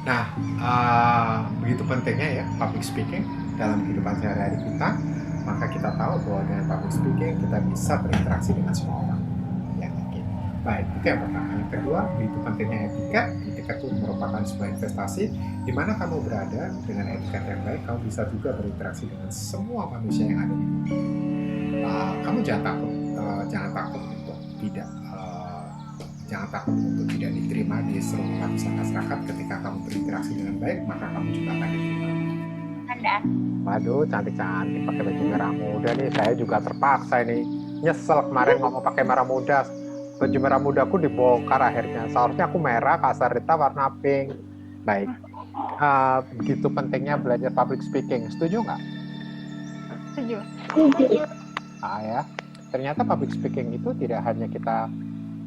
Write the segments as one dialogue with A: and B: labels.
A: Nah, begitu pentingnya ya public speaking dalam kehidupan sehari-hari kita, maka kita tahu bahwa dengan public speaking kita bisa berinteraksi dengan semua orang. Ya, oke. Baik, itu yang pertama. Yang kedua, begitu pentingnya etiket. Etiket itu merupakan sebuah investasi di mana kamu berada dengan etiket yang baik, kamu bisa juga berinteraksi dengan semua manusia yang ada di dunia. Kamu jangan takut untuk tidak jangan takut untuk tidak diterima di seluruh lapisan masyarakat. Ketika kamu berinteraksi dengan baik, maka kamu juga akan diterima.
B: Anda.
C: Waduh, cantik-cantik pakai baju merah muda nih. Saya juga terpaksa ini. Nyesel kemarin ngomong pakai merah muda. Baju merah mudaku dibongkar akhirnya. Seharusnya aku merah, Kak Sarita warna pink. Baik. Begitu pentingnya belajar public speaking. Setuju nggak?
B: Setuju.
C: Ya. Ternyata public speaking itu tidak hanya kita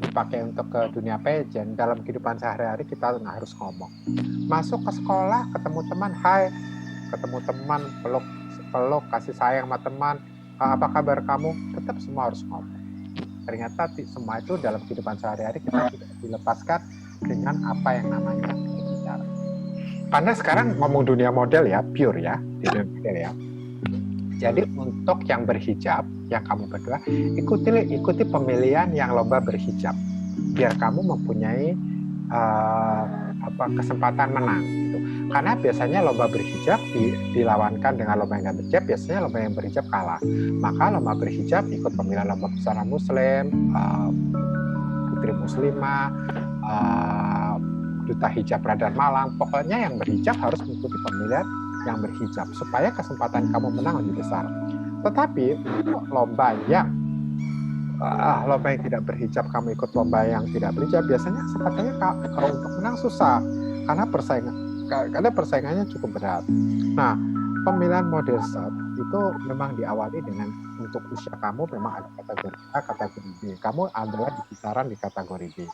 C: dipakai untuk ke dunia pageant, dalam kehidupan sehari-hari kita nggak harus ngomong. Masuk ke sekolah, ketemu teman, hai, ketemu teman, peluk, kasih sayang sama teman, apa kabar kamu, tetap semua harus ngomong. Ternyata semua itu dalam kehidupan sehari-hari kita tidak dilepaskan dengan apa yang namanya bicara. Karena sekarang ngomong dunia model ya, pure ya, dunia model ya. Jadi untuk yang berhijab, yang kamu berdua, ikuti pemilihan yang lomba berhijab, biar kamu mempunyai kesempatan menang. Gitu. Karena biasanya lomba berhijab dilawankan dengan lomba yang berhijab, biasanya lomba yang berhijab kalah. Maka lomba berhijab ikut pemilihan lomba busana muslim, putri muslimah, duta hijab Radar Malang. Pokoknya yang berhijab harus mengikuti pemilihan yang berhijab supaya kesempatan kamu menang lebih besar. Tetapi untuk lomba yang tidak berhijab, kamu ikut lomba yang tidak berhijab, biasanya kesempatannya kalau untuk menang susah karena persaingannya cukup berat. Nah, pemilihan model set itu memang diawali dengan untuk usia kamu memang ada kategori A, kategori B. Kamu adalah di kisaran di kategori B.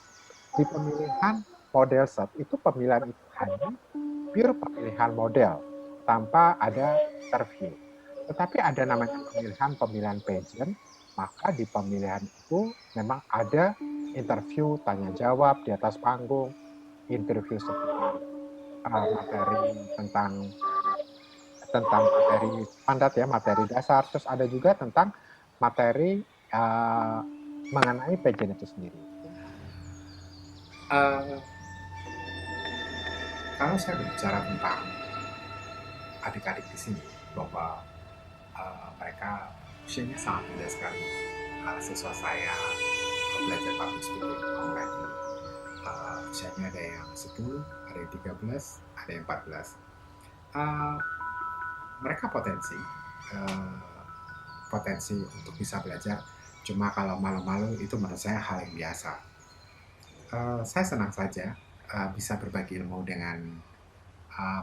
C: Di pemilihan model set itu pemilihan itu hanya pure pemilihan model tanpa ada interview. Tetapi ada namanya pemilihan pageant, maka di pemilihan itu memang ada interview, tanya jawab di atas panggung, interview seputar materi tentang materi standar ya, materi dasar, terus ada juga tentang materi mengenai pageant itu sendiri.
A: Kalau saya berbicara tentang adik-adik di sini, bahwa mereka usianya sangat muda sekali. Siswa saya belajar public speaking already. Usianya ada yang 10, ada yang 13, ada yang 14. Mereka potensi untuk bisa belajar. Cuma kalau malu-malu itu menurut saya hal yang biasa. Saya senang saja bisa berbagi ilmu dengan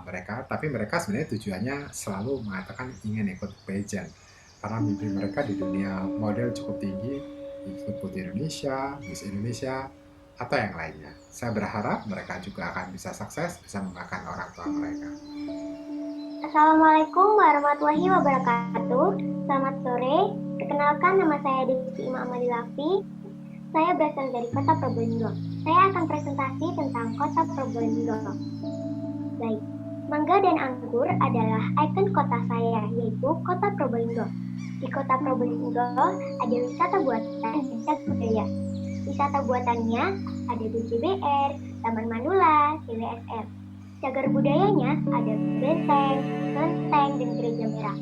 A: mereka, tapi mereka sebenarnya tujuannya selalu mengatakan ingin ikut pageant karena mimpi mereka di dunia model cukup tinggi, ikut Putri Indonesia, Miss Indonesia, atau yang lainnya. Saya berharap mereka juga akan bisa sukses, bisa membanggakan orang tua mereka.
D: Assalamualaikum warahmatullahi wabarakatuh. Selamat sore. Perkenalkan, nama saya Desi Ima Amadilafi. Saya berasal dari Kota Probolinggo. Saya akan presentasi tentang Kota Probolinggo. Baik, mangga dan anggur adalah ikon kota saya, yaitu Kota Probolinggo. Di Kota Probolinggo ada wisata buatan dan wisata budaya. Wisata buatannya ada BJBR, Taman Manula, CWSR. Cagar budayanya ada benteng, kelenteng, dan gereja merah.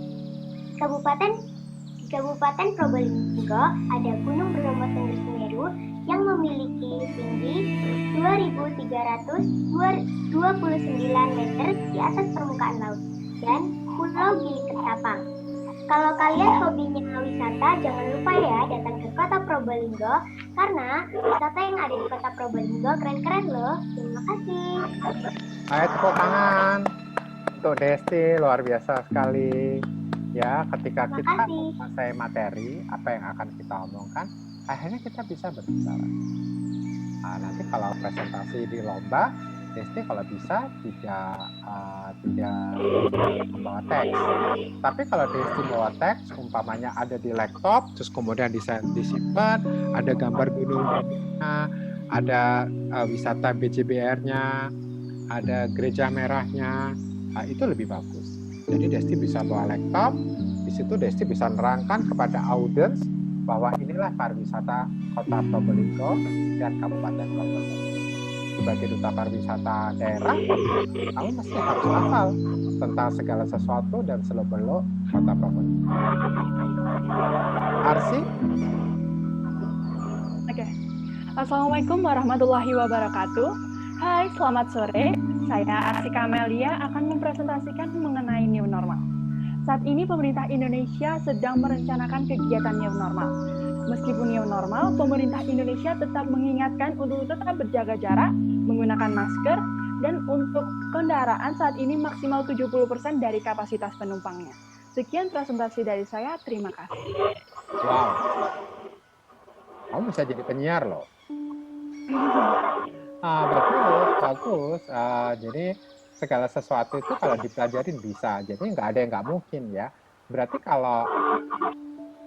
D: Di Kabupaten Probolinggo ada Gunung Bromo Tengger Semeru yang memiliki tinggi 2.329 meter di atas permukaan laut, dan Pulau Gili Ketapang. Kalau kalian hobinya wisata, jangan lupa ya datang ke Kota Probolinggo, karena wisata yang ada di Kota Probolinggo keren-keren loh. Terima kasih.
C: Ayo tepuk tangan untuk Desti, luar biasa sekali. Ya, ketika kita menguasai materi, apa yang akan kita omongkan, akhirnya kita bisa berbicara. Nanti kalau presentasi di lomba, Desti kalau bisa tidak membawa teks. Tapi kalau Desti bawa teks, umpamanya ada di laptop, terus kemudian disimpan, ada gambar gunungnya, ada wisata BJBR-nya, ada gereja merahnya, itu lebih bagus. Jadi Desti bisa bawa laptop, di situ Desti bisa nerangkan kepada audiens bahwa inilah pariwisata Kota Probolinggo dan Kabupaten Probolinggo. Sebagai duta pariwisata daerah, kamu mesti harus hafal tentang segala sesuatu dan seluk-beluk Kota Probolinggo. Arsi?
E: Oke. Assalamualaikum warahmatullahi wabarakatuh. Hai, selamat sore. Saya Arsi Kamelia akan mempresentasikan mengenai new normal. Saat ini pemerintah Indonesia sedang merencanakan kegiatan new normal. Meskipun new normal, pemerintah Indonesia tetap mengingatkan untuk tetap berjaga jarak, menggunakan masker, dan untuk kendaraan saat ini maksimal 70% dari kapasitas penumpangnya. Sekian presentasi dari saya, terima kasih.
C: Wow. Kamu bisa jadi penyiar loh. Bagus. Jadi segala sesuatu itu kalau dipelajarin bisa. Jadi nggak ada yang nggak mungkin ya. Berarti kalau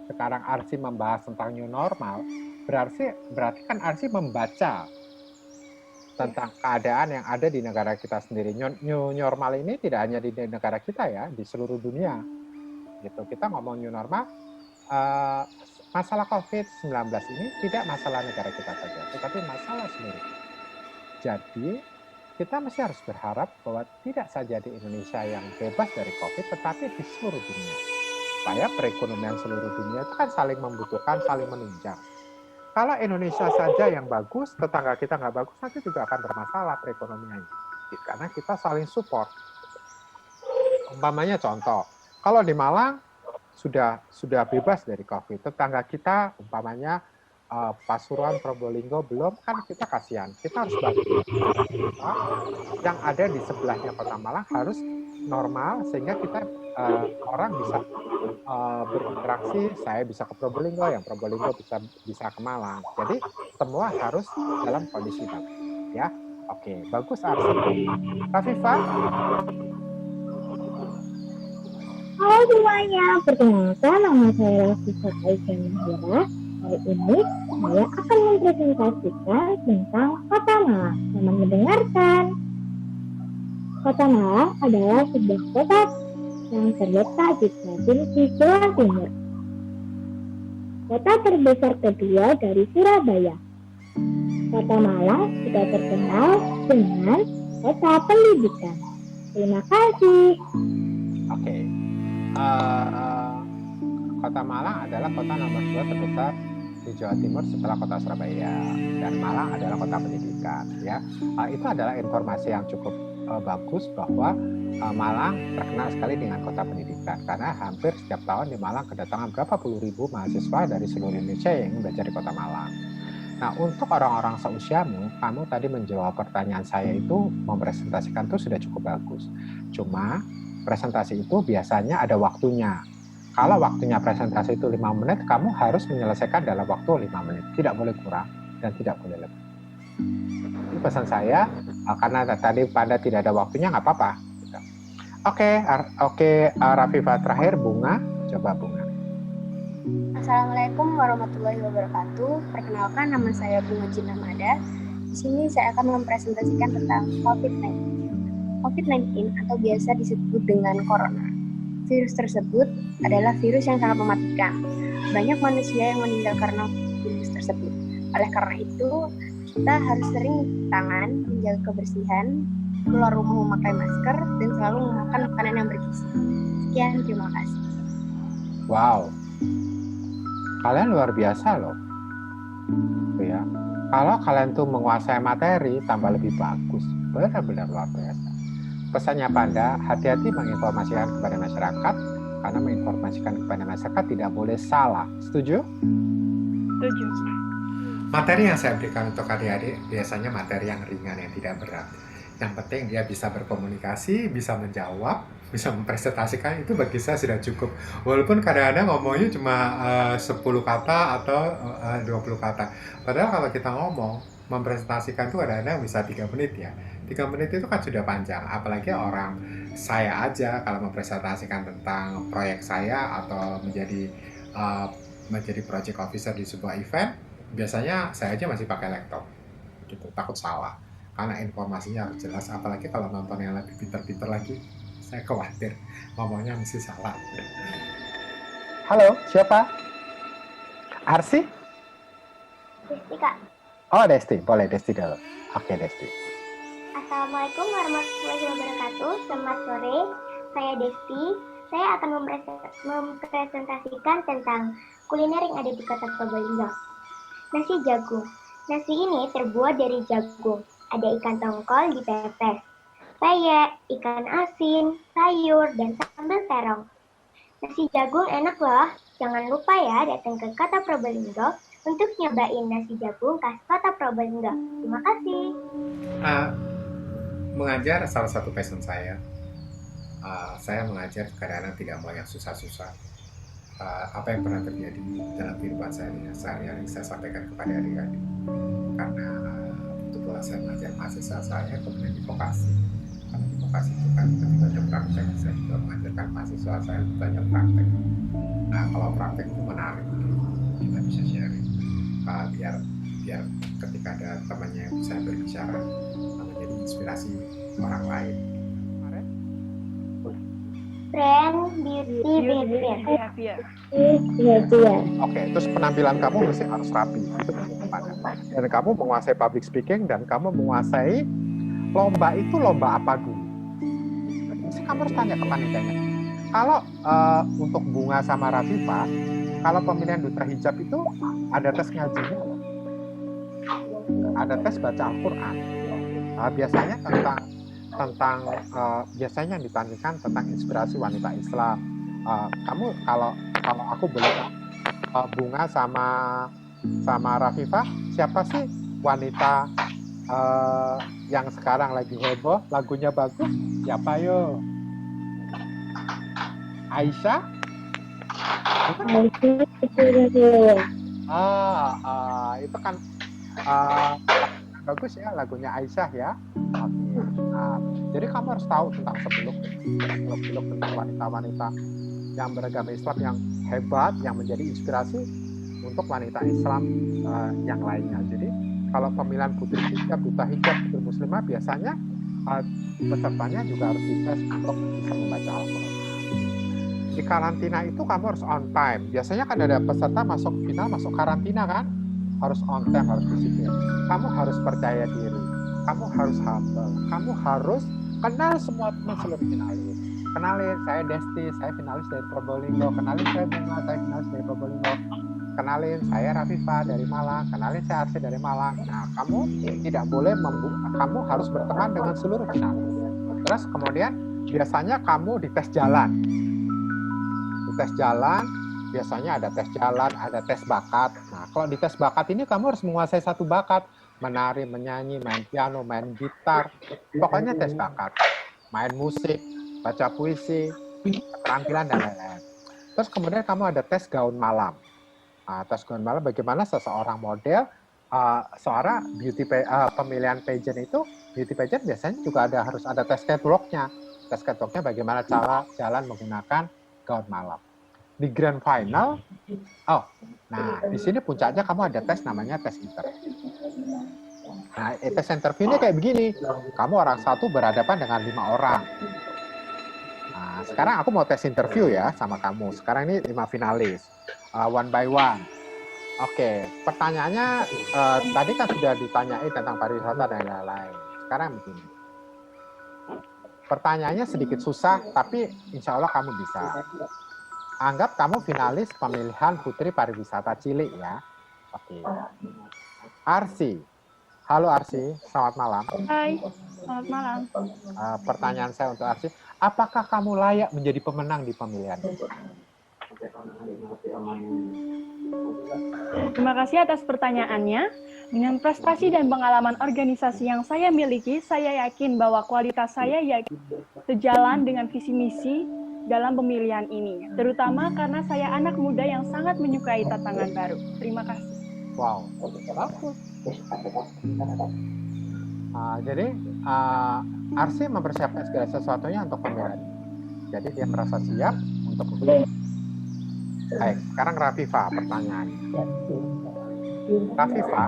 C: sekarang Arsi membahas tentang new normal, berarti kan Arsi membaca tentang keadaan yang ada di negara kita sendiri. New normal ini tidak hanya di negara kita ya, di seluruh dunia. Gitu. Kita ngomong new normal, masalah COVID-19 ini tidak masalah negara kita saja, tetapi masalah seluruh. Jadi kita mesti harus berharap bahwa tidak saja di Indonesia yang bebas dari COVID, tetapi di seluruh dunia. Supaya perekonomian seluruh dunia itu kan saling membutuhkan, saling menunjang. Kalau Indonesia saja yang bagus, tetangga kita nggak bagus, nanti juga akan bermasalah perekonomiannya. Karena kita saling support. Umpamanya contoh, kalau di Malang sudah bebas dari COVID, tetangga kita umpamanya Pasuruan, Probolinggo belum, kan kita kasihan. Kita harus bantu. Yang ada di sebelahnya Kota Malang harus normal sehingga kita orang bisa berinteraksi. Saya bisa ke Probolinggo, yang Probolinggo bisa ke Malang. Jadi semua harus dalam kondisi bagus. Ya, oke, bagus Arsi. Rafifah?
D: Halo semuanya, perkenalkan nama saya Rafifah Aisyah Mahira. Hari ini saya akan mempresentasikan tentang Kota Malang. Selamat mendengarkan. Kota Malang adalah sebuah kota yang terletak di Provinsi Jawa Timur. Kota terbesar kedua dari Surabaya. Kota Malang juga terkenal dengan kota pendidikan. Terima kasih.
C: Oke. Kota Malang adalah kota nomor 2 terbesar di Jawa Timur setelah kota Surabaya, dan Malang adalah kota pendidikan. Ya, itu adalah informasi yang cukup bagus bahwa Malang terkenal sekali dengan kota pendidikan karena hampir setiap tahun di Malang kedatangan berapa puluh ribu mahasiswa dari seluruh Indonesia yang ingin belajar di kota Malang. Nah, untuk orang-orang seusiamu, kamu tadi menjawab pertanyaan saya itu mempresentasikan itu sudah cukup bagus. Cuma presentasi itu biasanya ada waktunya. Kalau waktunya presentasi itu 5 menit, kamu harus menyelesaikan dalam waktu 5 menit. Tidak boleh kurang dan tidak boleh lebih. Ini pesan saya, karena tadi pada tidak ada waktunya, nggak apa-apa. Oke, Rafifah terakhir, Bunga. Coba Bunga.
F: Assalamualaikum warahmatullahi wabarakatuh. Perkenalkan, nama saya Bunga Jinah Mada. Di sini saya akan mempresentasikan tentang COVID-19. COVID-19 atau biasa disebut dengan corona. Virus tersebut adalah virus yang sangat mematikan. Banyak manusia yang meninggal karena virus tersebut. Oleh karena itu, kita harus sering tangan, menjaga kebersihan, keluar rumah memakai masker, dan selalu memakan makanan yang bergizi. Sekian, terima kasih.
C: Wow, kalian luar biasa loh. Ya, kalau kalian tuh menguasai materi, tambah lebih bagus. Benar-benar luar biasa. Pesannya Panda, hati-hati menginformasikan kepada masyarakat, karena menginformasikan kepada masyarakat tidak boleh salah. Setuju?
E: Setuju.
A: Materi yang saya berikan untuk adik-adik biasanya materi yang ringan, yang tidak berat. Yang penting dia bisa berkomunikasi, bisa menjawab, bisa mempresentasikan, itu bagi saya sudah cukup. Walaupun kadang-kadang ngomongnya cuma 10 kata atau 20 kata. Padahal kalau kita ngomong, mempresentasikan itu kadang-kadang bisa 3 menit ya. 3 menit itu kan sudah panjang, apalagi orang saya aja kalau mempresentasikan tentang proyek saya atau menjadi project officer di sebuah event, biasanya saya aja masih pakai laptop gitu, takut salah karena informasinya harus jelas, apalagi kalau nonton yang lebih pinter-pinter lagi, saya khawatir ngomongnya mesti salah.
C: Halo, siapa? Arsi?
D: Desti, Kak.
C: Oh, Desti. Boleh Desti dulu. Oke, Desti.
D: Assalamualaikum warahmatullahi wabarakatuh. Selamat sore. Saya Desti. Saya akan mempresentasikan tentang kuliner yang ada di Kota Probolinggo. Nasi jagung. Nasi ini terbuat dari jagung. Ada ikan tongkol dipepes, peyek, ikan asin, sayur, dan sambal terong. Nasi jagung enak loh. Jangan lupa ya datang ke Kota Probolinggo untuk nyobain nasi jagung khas Kota Probolinggo. Terima kasih.
A: Mengajar salah satu passion saya. Saya mengajar kadang-kadang tidak mau yang susah-susah. Apa yang pernah terjadi dalam kehidupan saya sehari-hari saya sampaikan kepada adik-adik. Karena betul-betul saya mengajar mahasiswa saya kemudian di vokasi. Karena di vokasi itu kan ketika ada praktek, saya juga mengajarkan mahasiswa saya banyak praktek. Nah, kalau praktek itu menarik, kita bisa sharing. Biar ketika ada temannya yang bisa berbicara, menjadi inspirasi orang lain.
D: Brand beauty behavior.
C: Oke, terus penampilan kamu mesti harus rapi. Itu penting. Dan kamu menguasai public speaking dan kamu menguasai lomba itu lomba apa dulu. Mesti kamu harus tanya ke panitianya. Kalau untuk Bunga sama Rafifa, kalau pemilihan duta hijab itu ada tes ngajinya, ada tes baca Al-Quran. Biasanya tentang biasanya yang ditanyakan tentang inspirasi wanita Islam. Kamu kalau aku boleh Bunga sama Rafifa, siapa sih wanita yang sekarang lagi heboh, lagunya bagus? Siapa yo? Aisyah? Bukan? Itu kan bagus ya lagunya Aisyah ya. Jadi kamu harus tahu tentang seluk tentang wanita-wanita yang beragama Islam yang hebat, yang menjadi inspirasi untuk wanita Islam yang lainnya. Jadi kalau pemilihan putri hijab, duta hijab, putri muslimah, biasanya pesertanya juga harus dites untuk bisa membaca Al-Quran. Di karantina itu kamu harus on time. Biasanya kan ada peserta masuk final, masuk karantina kan? Harus on time, harus disiplin. Kamu harus percaya diri. Kamu harus humble. Kamu harus kenal semua teman seluruh finalis. Kenalin, saya Desti, saya finalis dari Probolinggo. Kenalin, saya Bunga, saya finalis dari Probolinggo. Kenalin, saya Rafifa dari Malang. Kenalin, saya Arsi dari Malang. Nah, kamu tidak boleh kamu harus berteman dengan seluruh finalis. Terus kemudian biasanya kamu dites jalan. Tes jalan, biasanya ada tes jalan, ada tes bakat. Nah, kalau di tes bakat ini kamu harus menguasai satu bakat. Menari, menyanyi, main piano, main gitar. Pokoknya tes bakat. Main musik, baca puisi, keterampilan, dan lain-lain. Terus kemudian kamu ada tes gaun malam. Nah, tes gaun malam bagaimana seseorang model, seorang pemilihan pageant itu, beauty pageant biasanya juga harus ada tes catwalk-nya. Tes catwalk-nya bagaimana cara jalan menggunakan gaun malam. Di grand final, di sini puncaknya kamu ada tes namanya tes interview. Nah, tes interview ini kayak begini, kamu orang satu berhadapan dengan 5 orang. Nah, sekarang aku mau tes interview ya sama kamu. Sekarang ini 5 finalis, one by one. Oke, pertanyaannya tadi kan sudah ditanyai tentang pariwisata dan lain-lain. Sekarang begini. Pertanyaannya sedikit susah, tapi insya Allah kamu bisa. Anggap kamu finalis pemilihan Putri Pariwisata Cilik ya. Oke. Arsi. Halo Arsi, selamat malam.
E: Hai, selamat malam.
C: Pertanyaan saya untuk Arsi, apakah kamu layak menjadi pemenang di pemilihan itu?
E: Terima kasih atas pertanyaannya. Dengan prestasi dan pengalaman organisasi yang saya miliki, saya yakin bahwa kualitas saya sejalan dengan visi misi dalam pemilihan ini, terutama karena saya anak muda yang sangat menyukai tantangan baru. Terima kasih.
C: Wow, bagus. Jadi Arsy mempersiapkan segala sesuatunya untuk pemilihan. Jadi dia merasa siap untuk memilih. Baik, sekarang Rafifa pertanyaannya. Rafifa,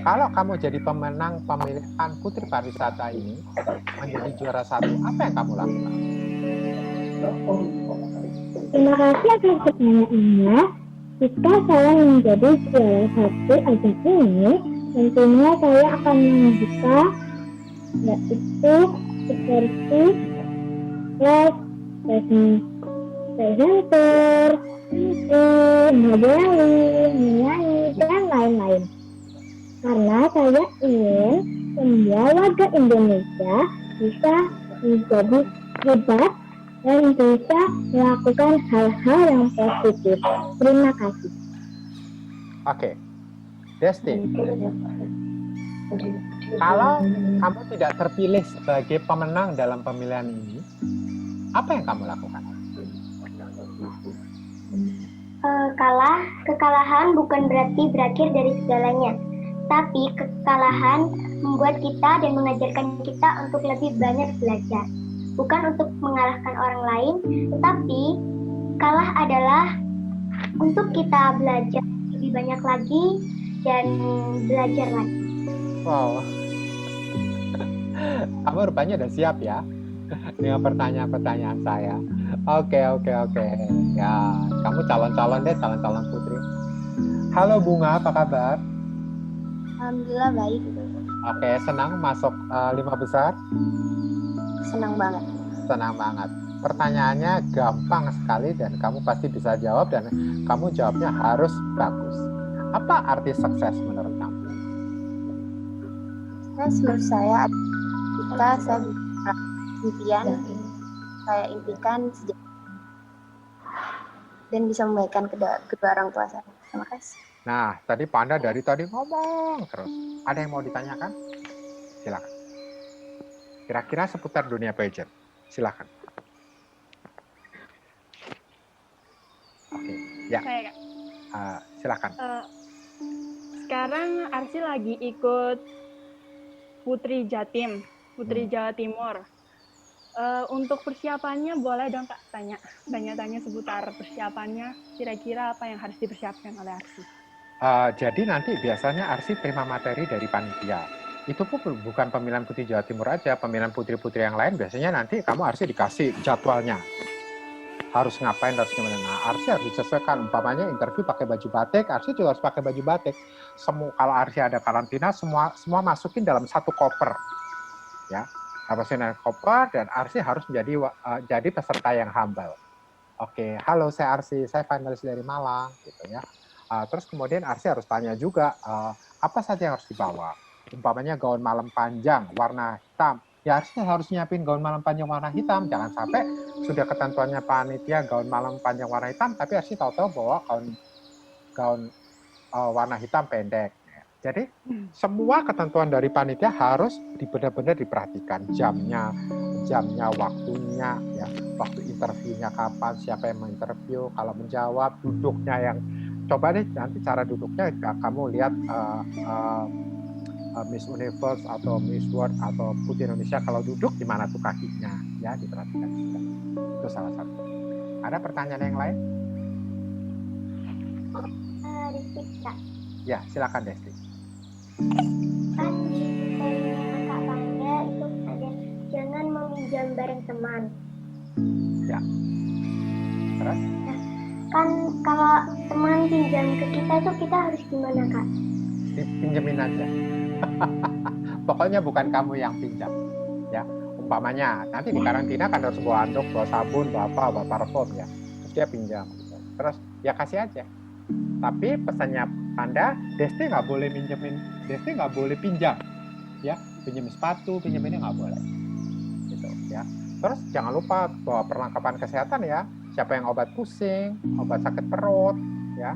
C: kalau kamu jadi pemenang pemilihan Putri Pariwisata ini menjadi juara 1, apa yang kamu lakukan?
D: Terima kasih atas pertanyaannya. Jika saya menjadi juara 1 ajang ini, tentunya saya akan membuka yaitu seperti presenter, modeling, menyanyi, dan lain-lain. Karena saya ingin semua warga Indonesia bisa menjadi hebat dan bisa melakukan hal-hal yang positif. Terima kasih.
C: Oke, Desti, kalau kamu tidak terpilih sebagai pemenang dalam pemilihan ini, apa yang kamu lakukan?
D: Kekalahan bukan berarti berakhir dari segalanya, tapi kekalahan membuat kita dan mengajarkan kita untuk lebih banyak belajar. Bukan untuk mengalahkan orang lain, tetapi kalah adalah untuk kita belajar lebih banyak lagi dan belajar lagi.
C: Wow, kamu rupanya udah siap ya dengan pertanyaan-pertanyaan saya. Oke. Ya, kamu calon-calon putri. Halo Bunga, apa kabar?
F: Alhamdulillah baik.
C: Oke, senang masuk 5 besar?
F: Senang banget.
C: Senang banget. Pertanyaannya gampang sekali dan kamu pasti bisa jawab dan kamu jawabnya harus bagus. Apa arti sukses menurut kamu?
F: Menurut saya, ketika saya impian, saya impikan sejak dan bisa membaikkan kedua orang tua saya. Terima kasih.
C: Nah, tadi Panda dari tadi ngomong terus. Ada yang mau ditanyakan? Silakan. Kira-kira seputar dunia pageant. Silakan. Oke, ya.
E: Saya, Kak.
C: Silakan.
E: Sekarang Arsy lagi ikut Putri Jatim, Putri Jawa Timur. Untuk persiapannya boleh dong Kak tanya seputar persiapannya, kira-kira apa yang harus dipersiapkan oleh Arsy?
C: Jadi nanti biasanya Arsy terima materi dari panitia. Itu pun bukan pemilihan Putri Jawa Timur aja, pemilihan putri-putri yang lain biasanya nanti kamu Arsy dikasih jadwalnya. Harus ngapain, harus gimana. Nah, Arsy harus disesuaikan. Umpamanya interview pakai baju batik, Arsy juga harus pakai baju batik. Kalau Arsy ada karantina, semua masukin dalam satu koper. Ya. Masukin dalam koper dan Arsy harus jadi peserta yang humble. Oke, halo saya Arsy, saya finalis dari Malang gitu ya. Terus kemudian Arsy harus tanya juga apa saja yang harus dibawa. Umpamanya gaun malam panjang warna hitam, ya Arsy harus nyiapin gaun malam panjang warna hitam. Jangan sampai sudah ketentuannya panitia gaun malam panjang warna hitam, tapi Arsy tahu-tahu bawa gaun warna hitam pendek. Jadi semua ketentuan dari panitia harus benar-benar diperhatikan, jamnya, waktunya, ya, waktu interviewnya kapan, siapa yang menginterview, kalau menjawab, duduknya yang coba deh nanti cara duduknya kamu lihat Miss Universe atau Miss World atau Putri Indonesia kalau duduk di mana tuh kakinya, ya diperhatikan juga. Itu salah satu. Ada pertanyaan yang lain?
D: Desti, Kak.
C: Ya, silakan Desti.
D: Kan di Kak Panda itu ada jangan meminjam barang teman.
C: Ya. Terus?
D: Kan kalau teman pinjam ke kita tuh kita harus gimana Kak?
C: Dipinjemin aja. Pokoknya bukan kamu yang pinjam. Ya, umpamanya nanti di karantina kan harus bawa anduk, bawa sabun, bawa parfum ya. Terus dia pinjam. Terus ya kasih aja. Tapi pesannya Panda, Desti nggak boleh pinjam, ya, pinjam sepatu, pinjam ini nggak boleh, gitu ya. Terus jangan lupa bawa perlengkapan kesehatan ya, siapa yang obat pusing, obat sakit perut, ya,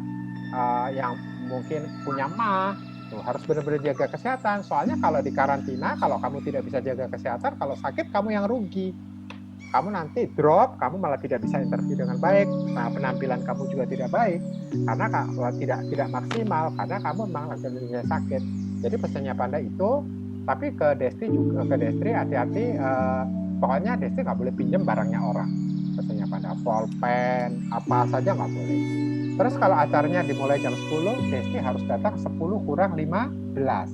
C: yang mungkin punya MAH, tuh harus benar-benar jaga kesehatan. Soalnya kalau di karantina, kalau kamu tidak bisa jaga kesehatan, kalau sakit kamu yang rugi, kamu nanti drop, kamu malah tidak bisa interview dengan baik. Nah, penampilan kamu juga tidak baik karena tidak maksimal karena kamu memang lagi sakit. Jadi pesannya Panda itu, tapi ke Desti juga, ke Destri hati-hati. Pokoknya Desti nggak boleh pinjam barangnya orang. Pesannya Panda, pulpen, apa saja nggak boleh. Terus kalau acaranya dimulai jam 10, Desti harus datang 10 kurang 15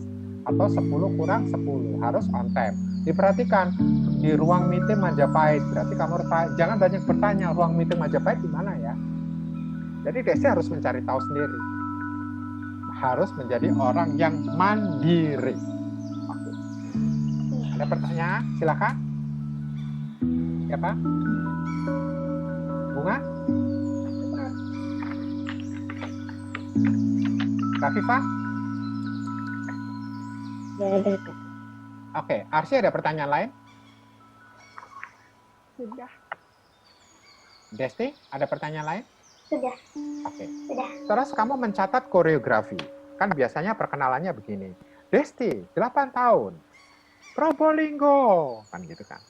C: atau 10 kurang 10, harus on time. Diperhatikan di ruang meeting Majapahit, berarti kamu jangan banyak bertanya ruang meeting Majapahit di mana ya. Jadi Desti harus mencari tahu sendiri. Harus menjadi orang yang mandiri. Oke. Ada pertanyaan? Silakan. Siapa? Bunga? Rafifa?
D: Ya, ada.
C: Oke, Arsy ada pertanyaan lain?
E: Sudah.
C: Desti, ada pertanyaan lain?
D: Sudah.
C: Oke.
D: Sudah.
C: Terus kamu mencatat koreografi. Kan biasanya perkenalannya begini. Desti, 8 tahun. Probolinggo. Kan gitu kan.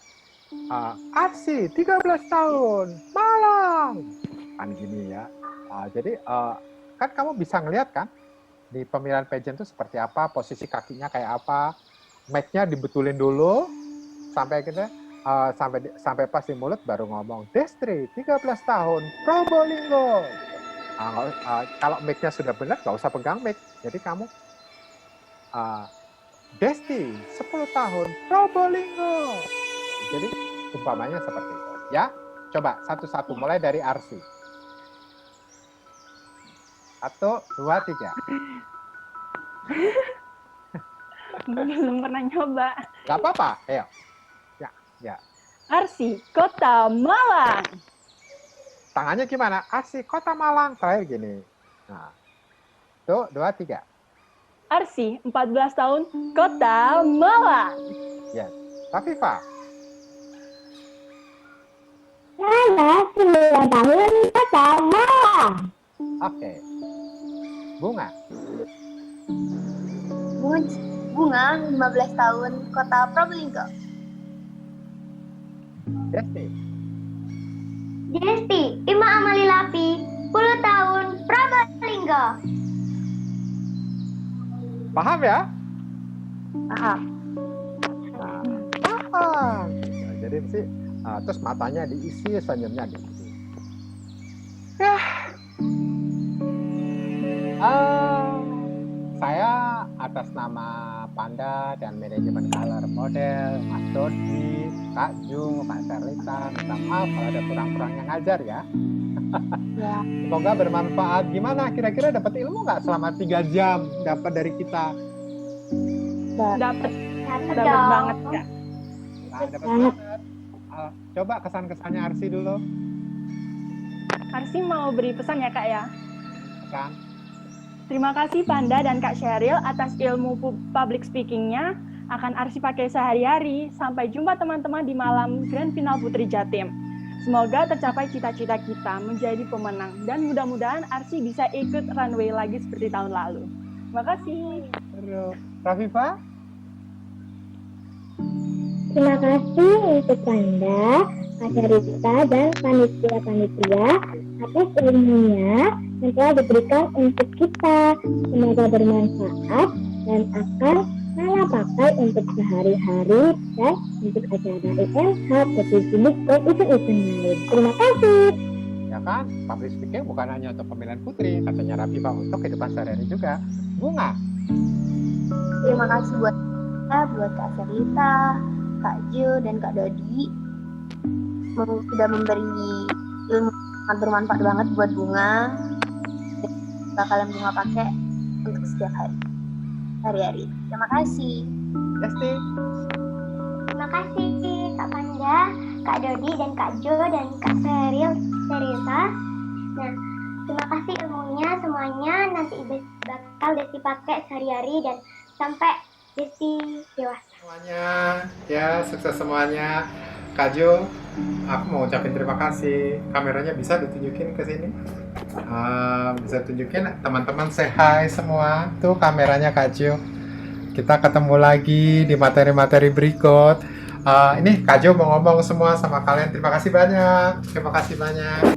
C: Arsy, 13 tahun. Malang. Kan gini ya. Jadi, kan kamu bisa ngelihat kan? Di pemilihan pageant itu seperti apa, posisi kakinya kayak apa, mic-nya dibetulin dulu, sampai kita sampai pas di mulut baru ngomong, Destri, 13 tahun, Probolinggo. Kalau mic-nya sudah benar, nggak usah pegang mic. Jadi kamu, Desti, 10 tahun, Probolinggo. Jadi umpamanya seperti itu. Ya, coba satu-satu, mulai dari Arsy. 1, 2, 3.
E: Belum pernah nyoba.
C: Gak apa-apa, ayo. Ya.
E: Arsy, Kota Malang.
C: Tangannya gimana? Arsy, Kota Malang. Terakhir gini. Nah. 1, 2, 3.
E: Arsy, 14 tahun, Kota Malang.
C: Yes. Rafifa.
D: Saya 9 tahun Kota Malang.
C: Oke. Bunga.
F: Bunga 15 tahun, Kota Probolinggo.
C: Desti.
D: Desti, Ima Amali Lapi, 10 tahun, Probolinggo.
C: Paham ya?
F: Paham.
C: Nah, paham. Jadi sih, terus matanya diisi, senyumnya diisi. Saya atas nama Panda dan manajemen Color Model, Mas Dodi, Kak Jung, Kak Serlita, minta maaf kalau ada kurang-kurangnya ngajar ya.
F: Ya.
C: Semoga bermanfaat. Gimana? Kira-kira dapat ilmu nggak selama 3 jam dapat dari kita?
E: Dapat
D: Dapat
E: dapat
D: dong.
E: banget ya.
C: Nah, dapat banget. Coba kesan-kesannya Arsy dulu.
E: Arsy mau beri pesan ya Kak ya.
C: Kesan.
E: Terima kasih Panda dan Kak Sheryl atas ilmu public speaking-nya. Akan Arsy pakai sehari-hari. Sampai jumpa teman-teman di malam Grand Final Putri Jatim. Semoga tercapai cita-cita kita menjadi pemenang. Dan mudah-mudahan Arsy bisa ikut runway lagi seperti tahun lalu. Terima kasih.
C: Rafifa?
D: Terima kasih untuk Panda, Kak Rita, dan panitia-panitia atas ilmunya yang telah diberikan untuk kita. Semoga bermanfaat dan akan saya pakai untuk sehari-hari dan untuk acara IMH, Petijinik, dan event-event lain. Terima kasih.
C: Ya kan, public speaking bukan hanya untuk pemilihan putri, katanya Rafifa untuk kehidupan sehari-hari juga. Bunga?
F: Terima kasih buat Kak Serlita, Kak Jo, dan Kak Dodi. Sudah memberi ilmu sangat bermanfaat banget buat Bunga. Dan bakalan Bunga pakai untuk setiap hari-hari. Terima kasih.
C: Desti?
D: Terima kasih Kak Panda, Kak Dodi, dan Kak Jo, dan Kak Serita. Nah, terima kasih ilmunya semuanya. Nanti bakal Desti pakai sehari-hari dan sampai Desti dewasa.
A: Semuanya, ya sukses semuanya. Kak Jo, aku mau ucapin terima kasih. Kameranya bisa ditunjukin ke sini? Bisa tunjukin, teman-teman say hi semua. Tuh kameranya Kak Jo. Kita ketemu lagi di materi-materi berikut. Ini Kak Jo mau ngomong semua sama kalian. Terima kasih banyak. Terima kasih banyak.